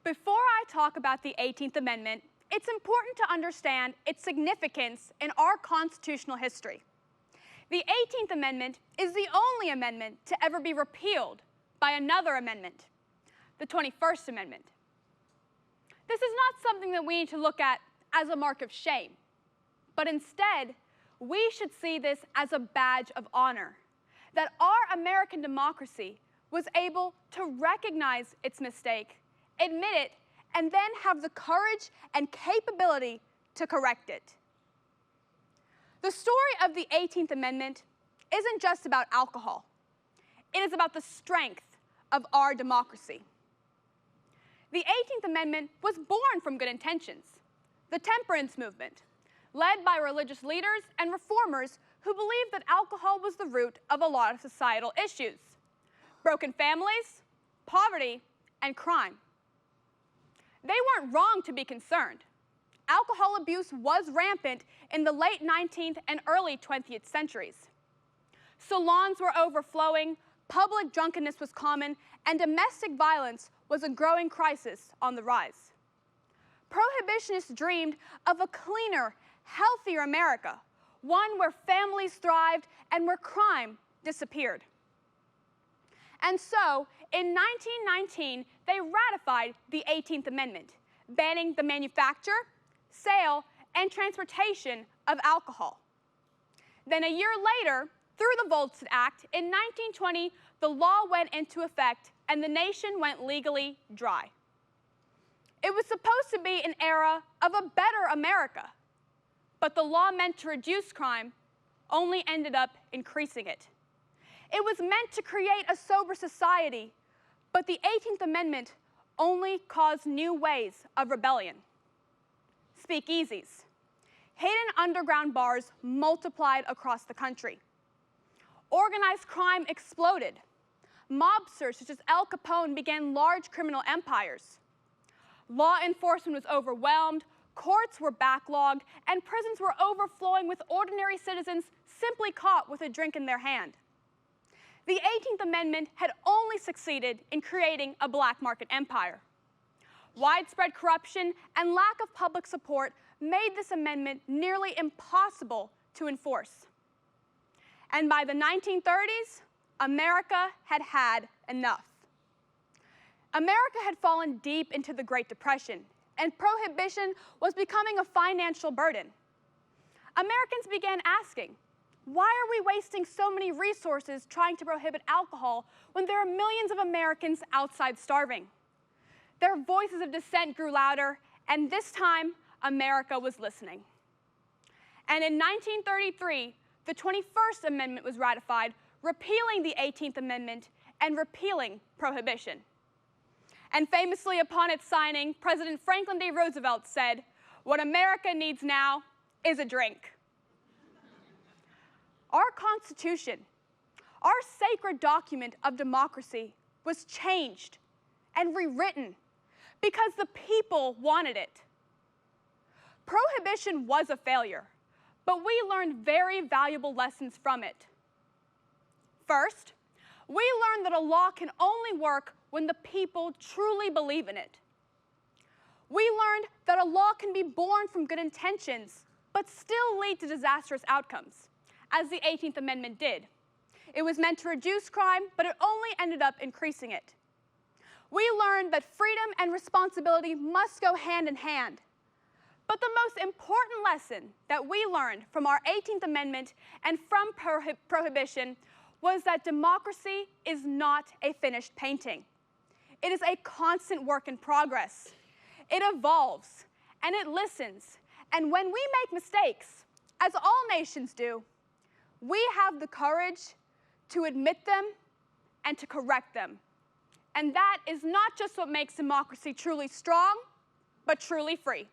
Before I talk about the 18th Amendment, it's important to understand its significance in our constitutional history. The 18th Amendment is the only amendment to ever be repealed by another amendment, the 21st Amendment. This is not something that we need to look at as a mark of shame, but instead, we should see this as a badge of honor, that our American democracy was able to recognize its mistake, admit it, and then have the courage and capability to correct it. The story of the 18th Amendment isn't just about alcohol. It is about the strength of our democracy. The 18th Amendment was born from good intentions, the temperance movement, led by religious leaders and reformers who believed that alcohol was the root of a lot of societal issues: broken families, poverty, and crime. They weren't wrong to be concerned. Alcohol abuse was rampant in the late 19th and early 20th centuries. Salons were overflowing, public drunkenness was common, and domestic violence was a growing crisis on the rise. Prohibitionists dreamed of a cleaner, healthier America, one where families thrived and where crime disappeared. And so, in 1919, they ratified the 18th Amendment, banning the manufacture, sale, and transportation of alcohol. Then a year later, through the Volstead Act, in 1920, the law went into effect and the nation went legally dry. It was supposed to be an era of a better America, but the law meant to reduce crime only ended up increasing it. It was meant to create a sober society, but the 18th Amendment only caused new ways of rebellion. Speakeasies. Hidden underground bars multiplied across the country. Organized crime exploded. Mobsters such as Al Capone began large criminal empires. Law enforcement was overwhelmed, courts were backlogged, and prisons were overflowing with ordinary citizens simply caught with a drink in their hand. The 18th Amendment had only succeeded in creating a black market empire. Widespread corruption and lack of public support made this amendment nearly impossible to enforce. And by the 1930s, America had had enough. America had fallen deep into the Great Depression, and prohibition was becoming a financial burden. Americans began asking, why are we wasting so many resources trying to prohibit alcohol when there are millions of Americans outside starving? Their voices of dissent grew louder, and this time, America was listening. And in 1933, the 21st Amendment was ratified, repealing the 18th Amendment and repealing prohibition. And famously, upon its signing, President Franklin D. Roosevelt said, "What America needs now is a drink." Our Constitution, our sacred document of democracy, was changed and rewritten because the people wanted it. Prohibition was a failure, but we learned very valuable lessons from it. First, we learned that a law can only work when the people truly believe in it. We learned that a law can be born from good intentions, but still lead to disastrous outcomes, as the 18th Amendment did. It was meant to reduce crime, but it only ended up increasing it. We learned that freedom and responsibility must go hand in hand. But the most important lesson that we learned from our 18th Amendment and from prohibition was that democracy is not a finished painting. It is a constant work in progress. It evolves, and it listens. And when we make mistakes, as all nations do, we have the courage to admit them and to correct them. And that is not just what makes democracy truly strong, but truly free.